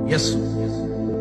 यसु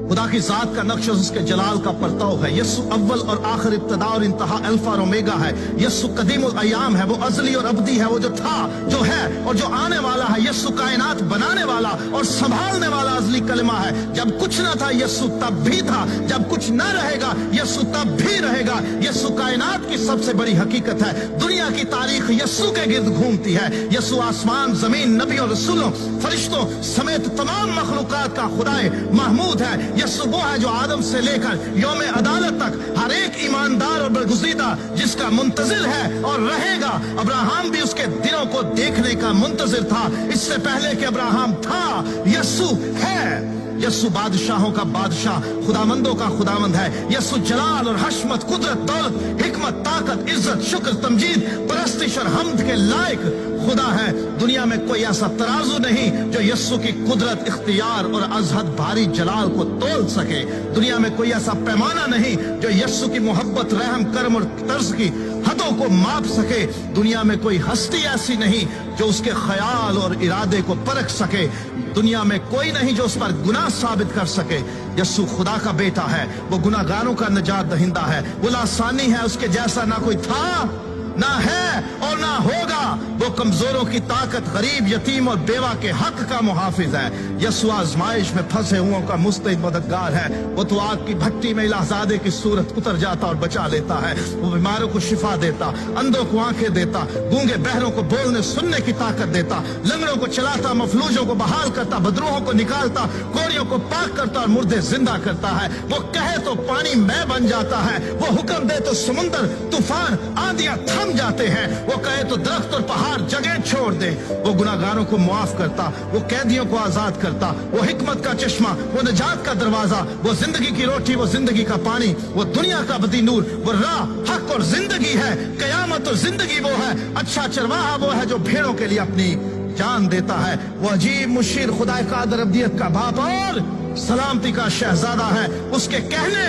खुदा की जात का नक्श उसके जलाल का परताव है। यसु अव्वल और आखिर, इब्तदा और इंतहा, अल्फा और ओमेगा है। यसु कदीमुल अयाम है, वो अजली और अब्दी है, वो जो था, जो है और जो आने वाला है। यसु कायनात बनाने वाला और संभालने वाला अजली कलमा है। जब कुछ न था यसु तब भी था, जब कुछ न रहेगा यसु तब भी रहेगा। यसु कायनात की सबसे बड़ी हकीकत है। दुनिया की तारीख यसु के गिर्द घूमती है। यसु आसमान, जमीन, नबियों, रसूलों, फरिश्तों समेत तमाम मखलूकात का खुदाए महमूद है। यसु वो है जो आदम से लेकर यौम अदालत तक हर एक ईमानदार और बरगुज़ीदा जिसका मुंतजिर है और रहेगा। अब्राहम भी उसके दिनों को देखने का मुंतजिर था, इससे पहले कि अब्राहम था। यसु है। यसु बादशाहों का बादशाह, खुदामंदों का खुदामंद है। यसु जलाल और हशमत, कुदरत, दौलत, हिकमत, ताकत, इज्जत, शुक्र, तमजीद, परस्तिश और हम्द के लायक खुदा है। दुनिया में कोई ऐसा तराजू नहीं जो यसु की कुदरत, इख्तियार और अजहद भारी जलाल को तोल सके। दुनिया में कोई ऐसा पैमाना नहीं जो यसु की मोहब्बत, रहम, करम और तर्ज की हदों को माप सके। दुनिया में कोई हस्ती ऐसी नहीं जो उसके ख्याल और इरादे को परख सके। दुनिया में कोई नहीं जो उस पर गुनाह साबित कर सके। यसु खुदा का बेटा है, वो गुनाहगारों का निजात दहिंदा है, वो लासानी है, उसके जैसा ना कोई था, ना है और ना होगा। वो कमजोरों की ताकत, गरीब, यतीम और बेवा के हक का मुहाफिज है। यसु आजमाइश में फंसे हुओं का मुस्तैद मददगार है। वो तो आग की भट्टी में इलाहजादे की सूरत उतर जाता और बचा लेता है। वो बीमारों को शिफा देता, अंधों को आंखें देता, गूंगे बहरों को बोलने सुनने की ताकत देता, लंगड़ों को चलाता, मफलूजों को बहाल करता, बदरूहों को निकालता, कोड़ियों को पाक करता और मुर्दे जिंदा करता है। वो कहे तो पानी मैं बन जाता है, वो हुक्म दे तो समुंदर, तूफान, आंधियां थम जाते हैं। वो कहे तो दरख्त और पहाड़ जगह छोड़ दे। वो गुनाहगारों को मुआफ करता, वो कैदियों को आजाद करता, वो हिकमत का चश्मा, वो निजात का दरवाजा, वो जिंदगी की रोटी, वो जिंदगी का पानी, वो दुनिया का बदी नूर, वो राह, हक और जिंदगी है। कयामत और जिंदगी वो है। अच्छा चरवाहा वो है जो भेड़ों के लिए अपनी जान देता है। वो अजीब मुशीर, खुदा कादर, अब्दियत का बाप और सलामती का शहजादा है। उसके कहने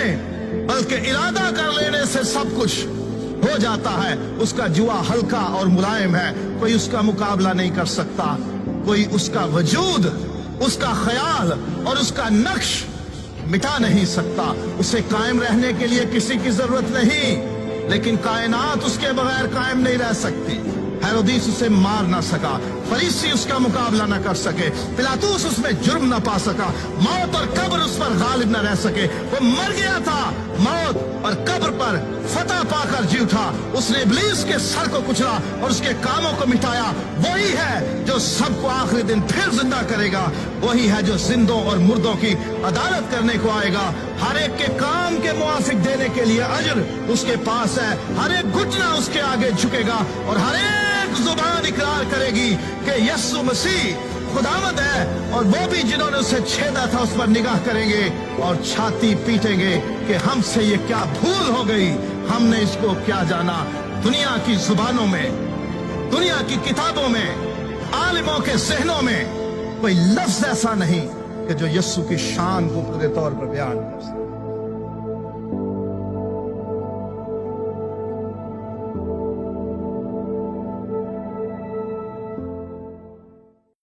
बल्कि इरादा कर लेने से सब कुछ हो जाता है। उसका जुआ हल्का और मुलायम है, कोई उसका मुकाबला नहीं कर सकता। कोई उसका वजूद, उसका ख्याल और उसका नक्श मिटा नहीं सकता। उसे कायम रहने के लिए किसी की जरूरत नहीं, लेकिन कायनात उसके बगैर कायम नहीं रह सकती। हेरोदीस उसे मार ना सका, फरीसी उसका मुकाबला न कर सके, पिलातूस उसमें जुर्म न पा सका, मौत और कब्र उस पर गालिब न रह सके। वो मर गया था, मौत और कब्र पर फतह पाकर जी उठा। उसने इब्लीस के सर को कुचला और उसके कामों को मिटाया। वही है जो सबको आखिरी दिन फिर जिंदा करेगा। वही है जो जिंदों और मुर्दों की अदालत करने को आएगा। हर एक के काम के मुआफिक देने के लिए अजर उसके पास है। हर एक घुटना उसके आगे झुकेगा और हर एक जुबान इकरार करेगी कि यीशु मसीह खुदावंद है। और वो भी जिन्होंने उसे छेदा था उस पर निगाह करेंगे और छाती पीटेंगे कि हमसे ये क्या भूल हो गई, हमने इसको क्या जाना। दुनिया की जुबानों में, दुनिया की किताबों में, आलिमों के ज़हनों में कोई लफ्ज ऐसा नहीं कि जो यीशु की शान को पूरे तौर पर बयान कर सके।